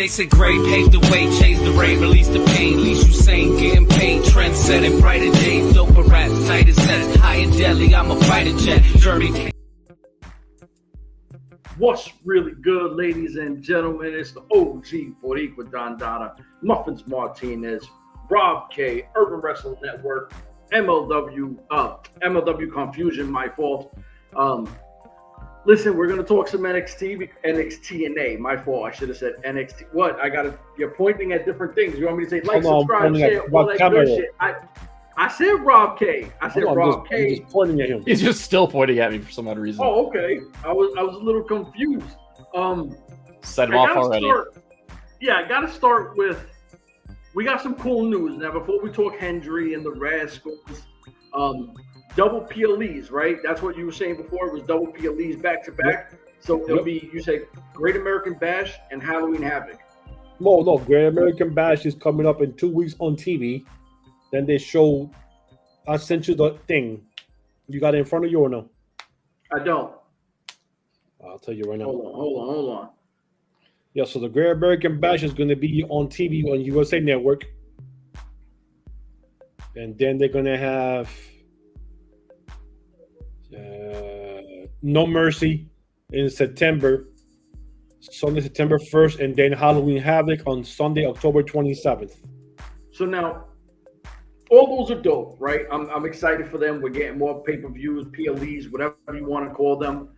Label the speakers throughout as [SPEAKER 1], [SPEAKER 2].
[SPEAKER 1] Jason Gray paved the way, changed the rain, released the pain. Least Hussein getting paid, trend setting, brighter days, doper rap, tight as set, high in Delhi, I'm a fighter jet, Jeremy.
[SPEAKER 2] What's really good, ladies and gentlemen? It's the OG Boricua Don Dada, Muffins Martinez, Rob K, Urban Wrestling Network, MLW Confusion, my fault. Listen, we're going to talk some NXT and A. My fault. I should have said NXT. What? You're pointing at different things. You want me to say like, subscribe, share, all that good shit? I said Rob K. I said Rob K.
[SPEAKER 3] He's just pointing at him.
[SPEAKER 4] He's just still pointing at me for some odd reason.
[SPEAKER 2] Oh, okay. I was a little confused.
[SPEAKER 4] Set him off already.
[SPEAKER 2] I got to start with, we got some cool news. Now, before we talk Hendry and the Rascals, double PLEs, right? That's what you were saying before. It was double PLEs back to back. So it'll be, you say, Great American Bash and Halloween Havoc.
[SPEAKER 3] No. Great American Bash is coming up in 2 weeks on TV. Then they show, I sent you the thing. You got it in front of you or no?
[SPEAKER 2] I don't.
[SPEAKER 3] I'll tell you right now.
[SPEAKER 2] Hold on.
[SPEAKER 3] Yeah, so the Great American Bash is going to be on TV on USA Network. And then they're going to have No Mercy in September, Sunday, September 1st, and then Halloween Havoc on Sunday, October 27th.
[SPEAKER 2] So now, all those are dope, right? I'm excited for them. We're getting more pay-per-views, PLEs, whatever you want to call them.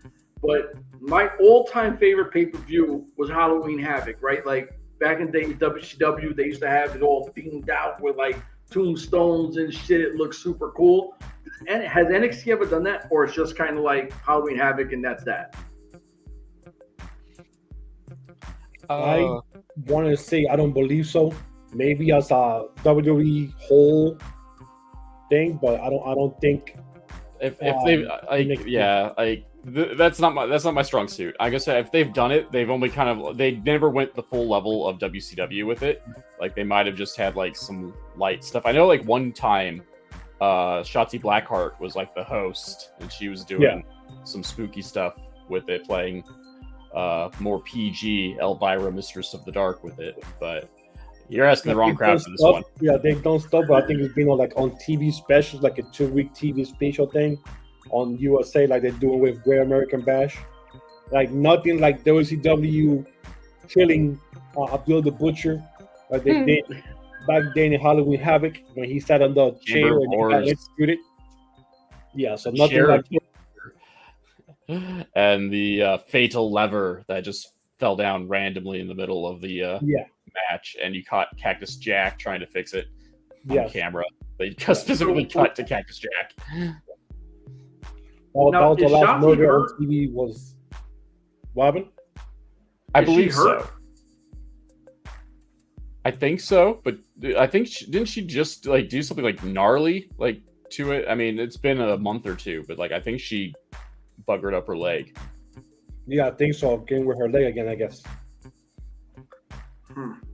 [SPEAKER 2] But my all-time favorite pay-per-view was Halloween Havoc, right? Like back in the days, WCW, they used to have it all themed out with like tombstones and shit. It looks super cool. And has NXT ever done that, or it's just kind of like Halloween Havoc and that's that?
[SPEAKER 3] I want to say I don't believe so. Maybe as a WWE whole thing, but I don't think.
[SPEAKER 4] If that's not my strong suit. I guess if they've done it, they've only they never went the full level of WCW with it. Like they might have just had like some light stuff. I know like one time, Shotzi Blackheart was like the host, and she was doing some spooky stuff with it, playing more PG Elvira, Mistress of the Dark with it. But you're asking the wrong crowd for this one.
[SPEAKER 3] Yeah, they don't stop, but I think it's been on TV specials, like a 2-week TV special thing on USA, like they're doing with Great American Bash. Like nothing like WCW killing Abdul the Butcher, like they did back then in Halloween Havoc when he sat on the chair and he got executed. Yeah, so nothing like that.
[SPEAKER 4] And the fatal lever that just fell down randomly in the middle of the match, and you caught Cactus Jack trying to fix it on camera. They specifically cut to Cactus Jack.
[SPEAKER 3] That was the last murder on TV was Robin?
[SPEAKER 4] I believe so. I think so, but I think didn't she just like do something like gnarly like to it? I mean, it's been a month or two, but like I think she buggered up her leg.
[SPEAKER 3] Yeah, I think so. Again with her leg again, I guess.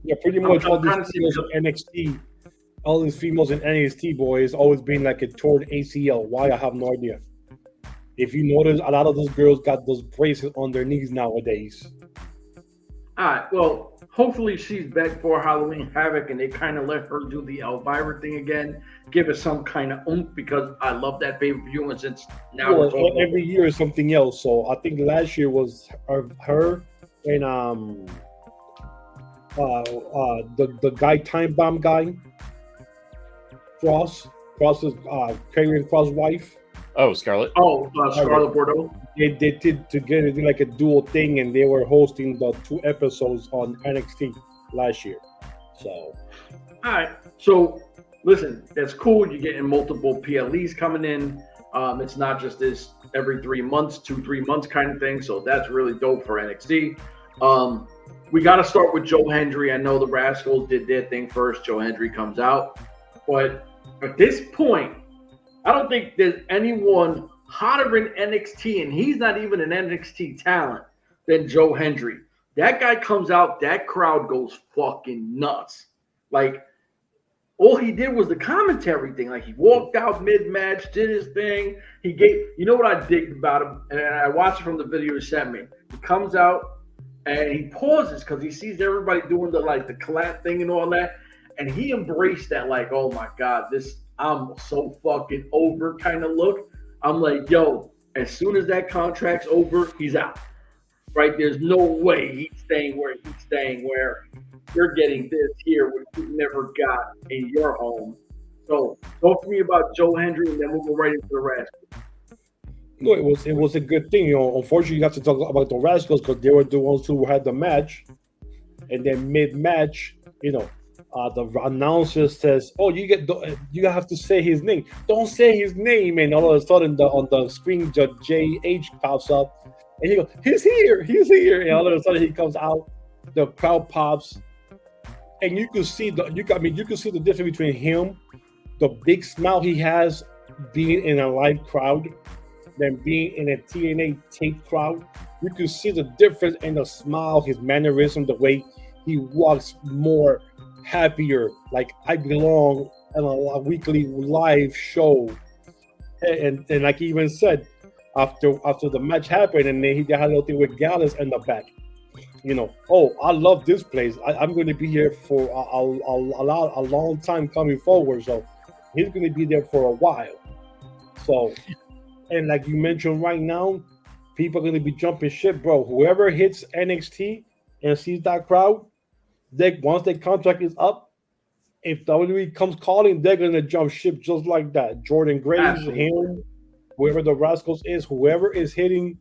[SPEAKER 3] Yeah, pretty much all these females in NXT, all these females in NXT, boys, always been like a torn ACL. Why? I have no idea. If you notice, a lot of those girls got those braces on their knees nowadays.
[SPEAKER 2] All right, well, hopefully she's back for Halloween Havoc and they kind of let her do the Elvira thing again, give it some kind of oomph, because I love that pay-per-view, and since now
[SPEAKER 3] every year is something else. So I think last year was her and the guy, Time Bomb guy, Cross's Karrion Kross' wife.
[SPEAKER 4] Oh, Scarlett.
[SPEAKER 2] Scarlett Bordeaux.
[SPEAKER 3] They did together like a dual thing, and they were hosting the 2 episodes on NXT last year. So,
[SPEAKER 2] all right. So, listen, that's cool. You're getting multiple PLEs coming in. It's not just this every 3 months, 2-3 months kind of thing. So that's really dope for NXT. We got to start with Joe Hendry. I know the Rascals did their thing first. Joe Hendry comes out, but at this point, I don't think there's anyone hotter in NXT, and he's not even an NXT talent, than Joe Hendry. That guy comes out, that crowd goes fucking nuts. Like, all he did was the commentary thing. Like, he walked out mid-match, did his thing. You know what I digged about him? And I watched it from the video he sent me. He comes out, and he pauses because he sees everybody doing the clap thing and all that, and he embraced that like, oh my God, I'm so fucking over kind of look. I'm like, yo, as soon as that contract's over, he's out. Right? There's no way he's staying where you're getting this here, which you never got in your home. So talk to me about Joe Hendry, and then we'll go right into the Rascals.
[SPEAKER 3] No, it was a good thing. Unfortunately, you have to talk about the Rascals because they were the ones who had the match, and then mid-match, the announcer says, "Oh, you have to say his name. Don't say his name." And all of a sudden, on the screen, the JH pops up. And he goes, he's here. And all of a sudden he comes out, the crowd pops, and you can see the difference between him, the big smile he has being in a live crowd, than being in a TNA tape crowd. You can see the difference in the smile, his mannerism, the way he walks more happier, like I belong in a weekly live show. And like he even said, after the match happened, and then he had a little thing with Gallus in the back. Oh, I love this place. I'm going to be here for a long time coming forward. So he's going to be there for a while. So, and like you mentioned right now, people are going to be jumping ship, bro. Whoever hits NXT and sees that crowd, once their contract is up, if WWE comes calling, they're going to jump ship just like that. Jordan Graves, him, whoever the Rascals is, whoever is hitting,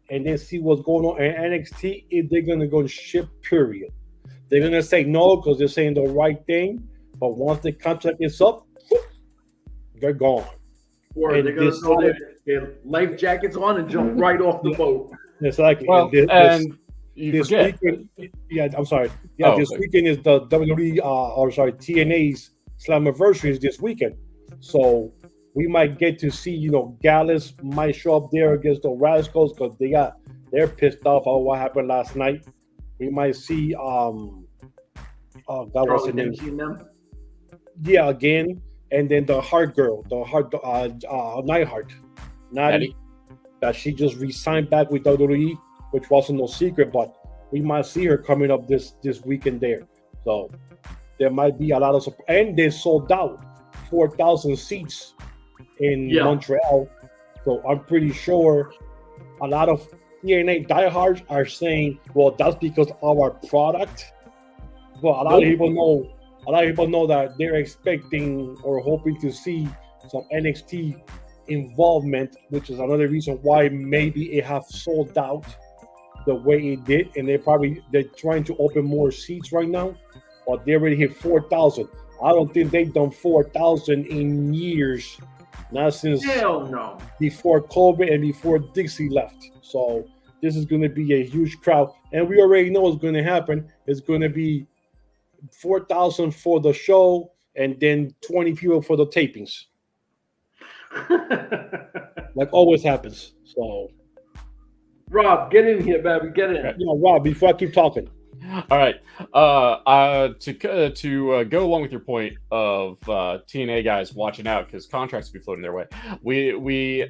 [SPEAKER 3] and then see what's going on in NXT, they're going to go ship, period. They're going to say no because they're saying the right thing, but once the contract is up, they're gone.
[SPEAKER 2] Or they're going to throw their life jackets on and jump right off the boat.
[SPEAKER 3] Exactly.
[SPEAKER 4] Well,
[SPEAKER 3] this weekend, I'm sorry. Yeah, this weekend is the WWE, TNA's Slammiversary is this weekend. So we might get to see, Gallus might show up there against the Rascals because they're pissed off about what happened last night. We might see what's her name? Yeah, again, and then the Heart Girl, Neidhart, Natty, that she just re-signed back with WWE, which wasn't no secret, but we might see her coming up this weekend there. So there might be a lot of support, and they sold out 4,000 seats in Montreal. So I'm pretty sure a lot of TNA diehards are saying, well, that's because of our product. Well, a lot of people know that they're expecting or hoping to see some NXT involvement, which is another reason why maybe it have sold out the way it did. And they're trying to open more seats right now, but they already hit 4,000. I don't think they've done 4,000 in years. Not since before COVID and before Dixie left. So this is going to be a huge crowd. And we already know what's going to happen. It's going to be 4,000 for the show and then 20 people for the tapings. Like always happens. So,
[SPEAKER 2] Rob, get in here, baby. Get in.
[SPEAKER 3] Rob, before I keep talking.
[SPEAKER 4] All right. To go along with your point of TNA guys watching out because contracts will be floating their way, we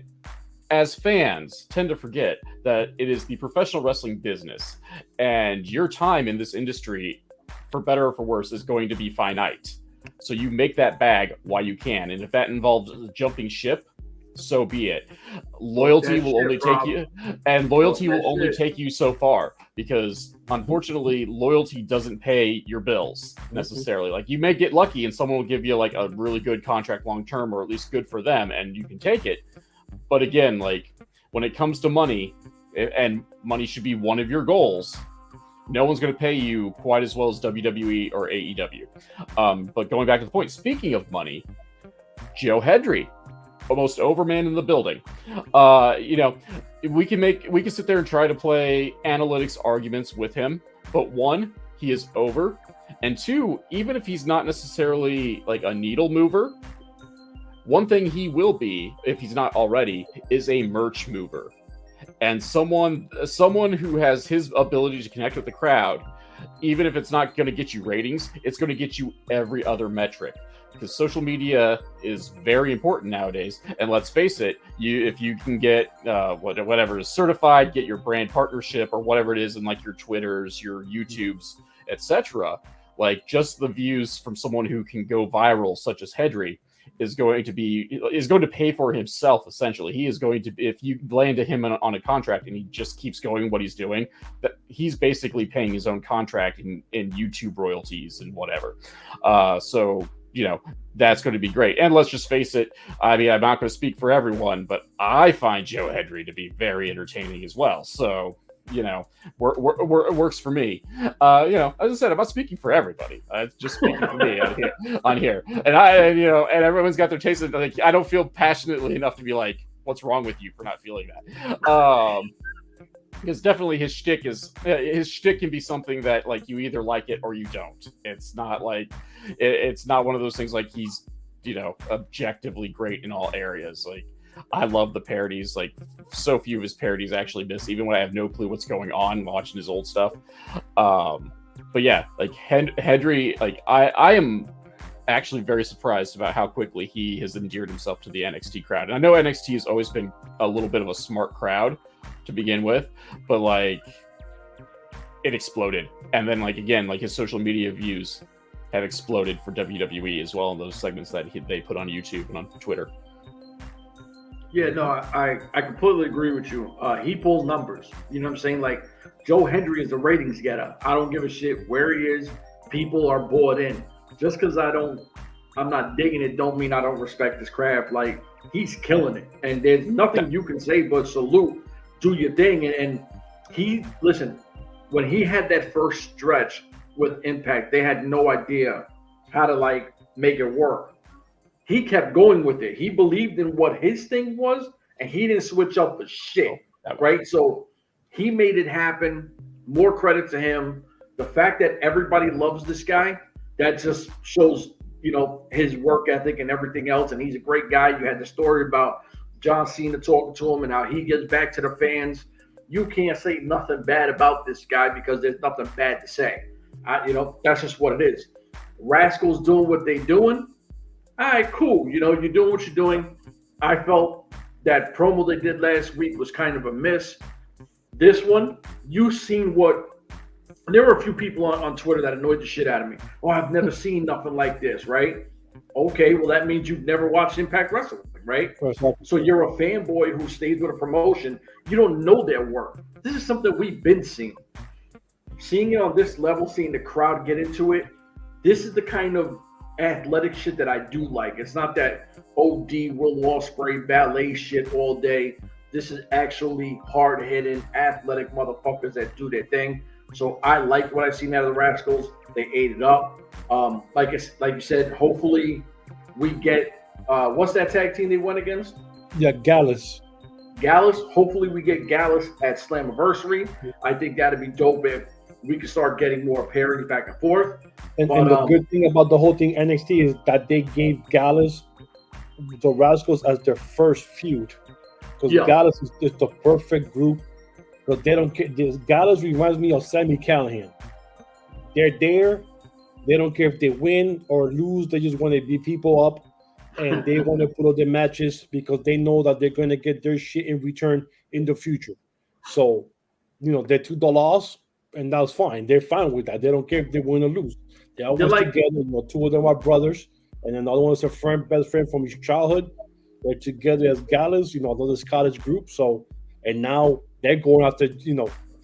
[SPEAKER 4] as fans tend to forget that it is the professional wrestling business, and your time in this industry, for better or for worse, is going to be finite. So you make that bag while you can, and if that involves jumping ship, so be it. Loyalty will only take you so far, because unfortunately loyalty doesn't pay your bills necessarily. Like, you may get lucky and someone will give you like a really good contract long term, or at least good for them, and you can take it. But again, like, when it comes to money, and money should be one of your goals, no one's going to pay you quite as well as WWE or AEW. But going back to the point, speaking of money, Joe Hendry, most over man in the building. We can sit there and try to play analytics arguments with him, but one, he is over, and two, even if he's not necessarily like a needle mover, one thing he will be, if he's not already, is a merch mover, and someone who has his ability to connect with the crowd. Even if it's not going to get you ratings, it's going to get you every other metric. because social media is very important nowadays. And let's face it, if you can get whatever is certified, get your brand partnership or whatever it is in like your Twitters, your YouTubes, etc. Like just the views from someone who can go viral, such as Hendry, is going to pay for himself. Essentially, he is going to, if you land him on a contract and he just keeps going what he's doing, that he's basically paying his own contract in YouTube royalties and whatever. So that's going to be great. And let's just face it, I mean, I'm not going to speak for everyone, but I find Joe Hendry to be very entertaining as well. So works for me. As I said, I'm not speaking for everybody. It's just speaking for me on here. And and everyone's got their taste. Like, I don't feel passionately enough to be like, what's wrong with you for not feeling that? Because definitely his shtick can be something that like you either like it or you don't. It's not like it's not one of those things like he's objectively great in all areas. Like, I love the parodies. Like, so few of his parodies actually miss, even when I have no clue what's going on watching his old stuff. But yeah, like Hendry, like I am actually very surprised about how quickly he has endeared himself to the NXT crowd. And I know NXT has always been a little bit of a smart crowd to begin with, but like it exploded. And then like again, like his social media views have exploded for WWE as well in those segments that they put on YouTube and on Twitter.
[SPEAKER 2] Yeah, no, I completely agree with you. He pulls numbers. You know what I'm saying? Like, Joe Hendry is a ratings getter. I don't give a shit where he is. People are bought in. Just because I'm not digging it, don't mean I don't respect his craft. Like, he's killing it. And there's nothing you can say but salute, do your thing. And listen, when he had that first stretch with Impact, they had no idea how to, like, make it work. He kept going with it. He believed in what his thing was, and he didn't switch up for shit, right? So he made it happen. More credit to him. The fact that everybody loves this guy, that just shows, his work ethic and everything else. And he's a great guy. You had the story about John Cena talking to him and how he gets back to the fans. You can't say nothing bad about this guy because there's nothing bad to say. That's just what it is. Rascals doing what they doing. All right, cool. You're doing what you're doing. I felt that promo they did last week was kind of a miss. This one, you've seen there were a few people on Twitter that annoyed the shit out of me. Oh, I've never seen nothing like this, right? Okay, well, that means you've never watched Impact Wrestling, right? So you're a fanboy who stays with a promotion. You don't know their work. This is something we've been seeing. Seeing it on this level, seeing the crowd get into it, this is the kind of athletic shit that I do like. It's not that OD Will Ospreay ballet shit all day. This is actually hard-hitting, athletic motherfuckers that do their thing. So I like what I've seen out of the Rascals. They ate it up. Like you said, hopefully we get what's that tag team they went against?
[SPEAKER 3] Yeah, Gallus.
[SPEAKER 2] Hopefully we get Gallus at Slammiversary. I think that'd be dope if we can start getting more parodies back and forth.
[SPEAKER 3] And the good thing about the whole thing NXT is that they gave Gallus the Rascals as their first feud. Because Gallus is just the perfect group. Because they don't care. Gallus reminds me of Sami Callihan. They're there. They don't care if they win or lose. They just want to beat people up. And they want to put up their matches because they know that they're going to get their shit in return in the future. So, they took the loss. And that's fine. They're fine with that. They don't care if they win or lose. They're always together. Two of them are brothers, and another one is a best friend from his childhood. They're together as Gallus, another Scottish group. So, and now they're going after,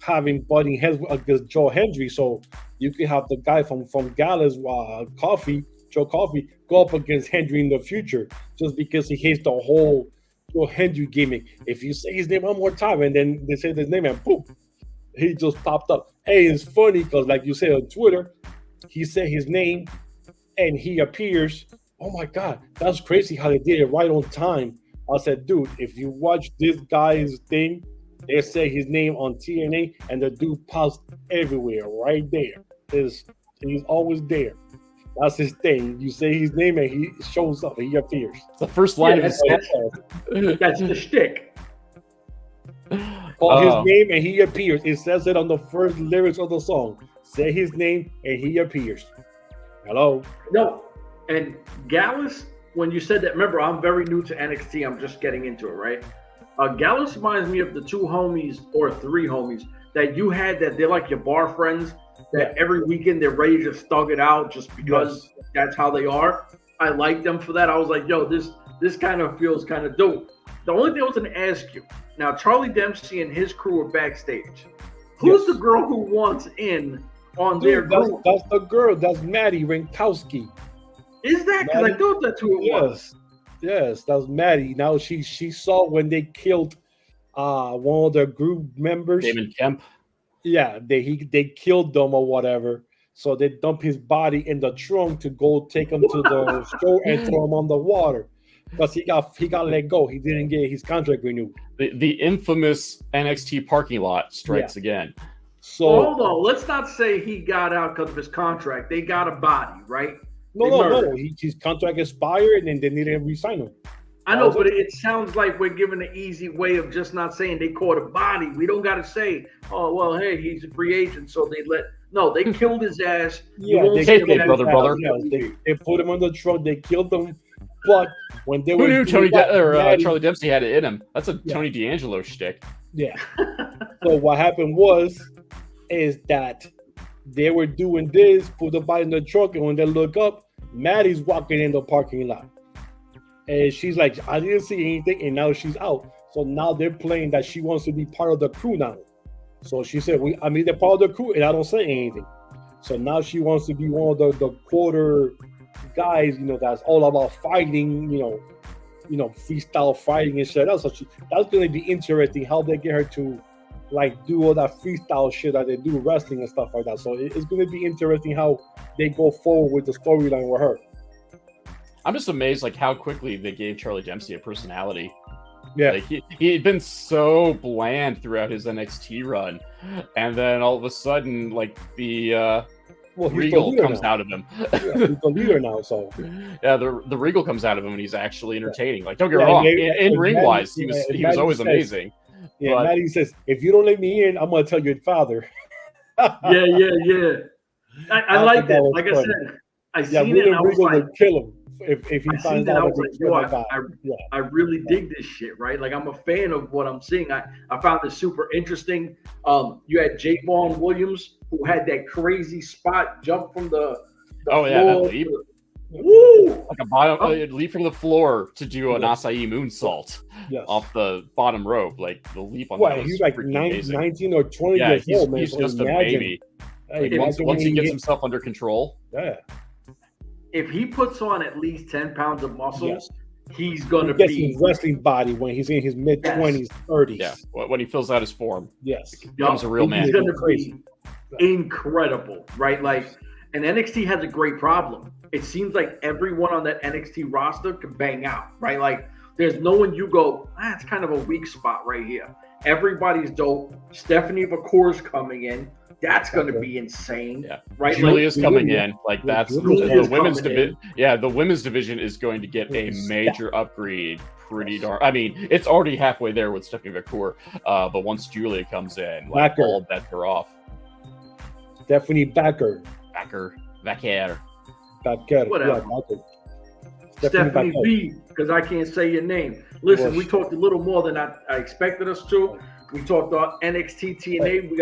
[SPEAKER 3] having butting heads against Joe Hendry. So you can have the guy from Gallus, Joe Coffey, go up against Hendry in the future just because he hates the whole Joe Hendry gimmick. If you say his name one more time, and then they say his name, and boom. He just popped up. Hey, it's funny because, like you said on Twitter, he said his name and he appears. Oh my God, that's crazy how they did it right on time. I said, dude, if you watch this guy's thing, they say his name on TNA and the dude pops everywhere right there. He's always there. That's his thing. You say his name and he shows up. He appears.
[SPEAKER 4] It's the first line of his
[SPEAKER 2] That's the shtick.
[SPEAKER 3] Call his name and he appears. It says it on the first lyrics of the song. Say his name and he appears. Hello.
[SPEAKER 2] No, And Gallus, when you said that, remember, I'm very new to NXT. I'm just getting into it, right? Gallus reminds me of the 2 homies or 3 homies that you had that they're like your bar friends that every weekend they're ready to thug it out just because that's how they are. I like them for that. I was like, yo, this kind of feels kind of dope. The only thing I was going to ask you, now Charlie Dempsey and his crew are backstage. Who's the girl who wants in on their group?
[SPEAKER 3] That's the girl. That's Maddie Rinkowski.
[SPEAKER 2] Is that? Because I thought that's who it was.
[SPEAKER 3] Yes, that's Maddie. Now she saw when they killed one of their group members.
[SPEAKER 4] Damon Kemp.
[SPEAKER 3] Yeah, they killed them or whatever. So they dump his body in the trunk to go take him to the store and throw him on the water. Because he got let go. He didn't get his contract renewed.
[SPEAKER 4] The infamous NXT parking lot strikes again.
[SPEAKER 3] So
[SPEAKER 2] hold on, let's not say he got out because of his contract. They got a body, right?
[SPEAKER 3] No. His contract expired and they needed to re-sign him.
[SPEAKER 2] I know, but it sounds like we're giving an easy way of just not saying they caught a body. We don't got to say, oh, well, hey, he's a free agent, so they killed his ass.
[SPEAKER 3] Yeah, brother. They put him on the truck. They killed him. But when they
[SPEAKER 4] who knew Charlie Dempsey had it in him? That's a Tony D'Angelo shtick.
[SPEAKER 3] Yeah. So what happened is that they were doing this, put the body in the truck, and when they look up, Maddie's walking in the parking lot. And she's like, I didn't see anything, and now she's out. So now they're playing that she wants to be part of the crew now. So she said, I'm either part of the crew, and I don't say anything. So now she wants to be one of the quarter guys, that's all about fighting, freestyle fighting and shit. So that's going to be interesting how they get her to do all that freestyle shit that they do wrestling and stuff like that. So it's going to be interesting how they go forward with the storyline with her.
[SPEAKER 4] I'm just amazed how quickly they gave Charlie Dempsey a personality.
[SPEAKER 3] Yeah,
[SPEAKER 4] he'd been so bland throughout his NXT run, and then all of a sudden, the Regal comes out of him.
[SPEAKER 3] He's the leader now, so
[SPEAKER 4] yeah, the Regal comes out of him, and he's actually entertaining. Don't get me wrong, in ring wise, he was always amazing.
[SPEAKER 3] Yeah, but Maddie says, if you don't let me in, I'm gonna tell your father.
[SPEAKER 2] Yeah. I like that. Like I said, I seen it. And I was like,
[SPEAKER 3] kill him. If he finds out,
[SPEAKER 2] I was like, I really dig this shit, right? I'm a fan of what I'm seeing. I found this super interesting. You had Javon Williams, who had that crazy spot jump from the floor.
[SPEAKER 4] That leap.
[SPEAKER 2] Woo!
[SPEAKER 4] A bottom leap from the floor to do an acai moonsault off the bottom rope. The leap on that was
[SPEAKER 3] he's 19 or 20 years old, man.
[SPEAKER 4] He's just a baby. Hey, once he gets himself under control.
[SPEAKER 3] Yeah.
[SPEAKER 2] If he puts on at least 10 pounds of muscle, he's going to be
[SPEAKER 3] his wrestling body when he's in his mid-20s, 30s.
[SPEAKER 4] Yeah, when he fills out his form.
[SPEAKER 3] Yes.
[SPEAKER 4] He becomes a real man.
[SPEAKER 2] He's going to be incredible, right? And NXT has a great problem. It seems like everyone on that NXT roster can bang out, right? There's no one you go, it's kind of a weak spot right here. Everybody's dope. Stephanie McCour's coming in. That's going to be insane, right?
[SPEAKER 4] Julius coming in, that's the women's division. Yeah, the women's division is going to get a major upgrade. Pretty darn. I mean, it's already halfway there with Stephanie McCour, but once Julia comes in, all bets are off.
[SPEAKER 3] Stephanie Backer.
[SPEAKER 4] Whatever.
[SPEAKER 2] Stephanie B, because I can't say your name. Listen, we talked a little more than I expected us to. We talked about NXT TNA. We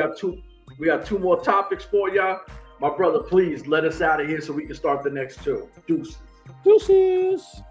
[SPEAKER 2] got two more topics for y'all. My brother, please let us out of here so we can start the next two. Deuces.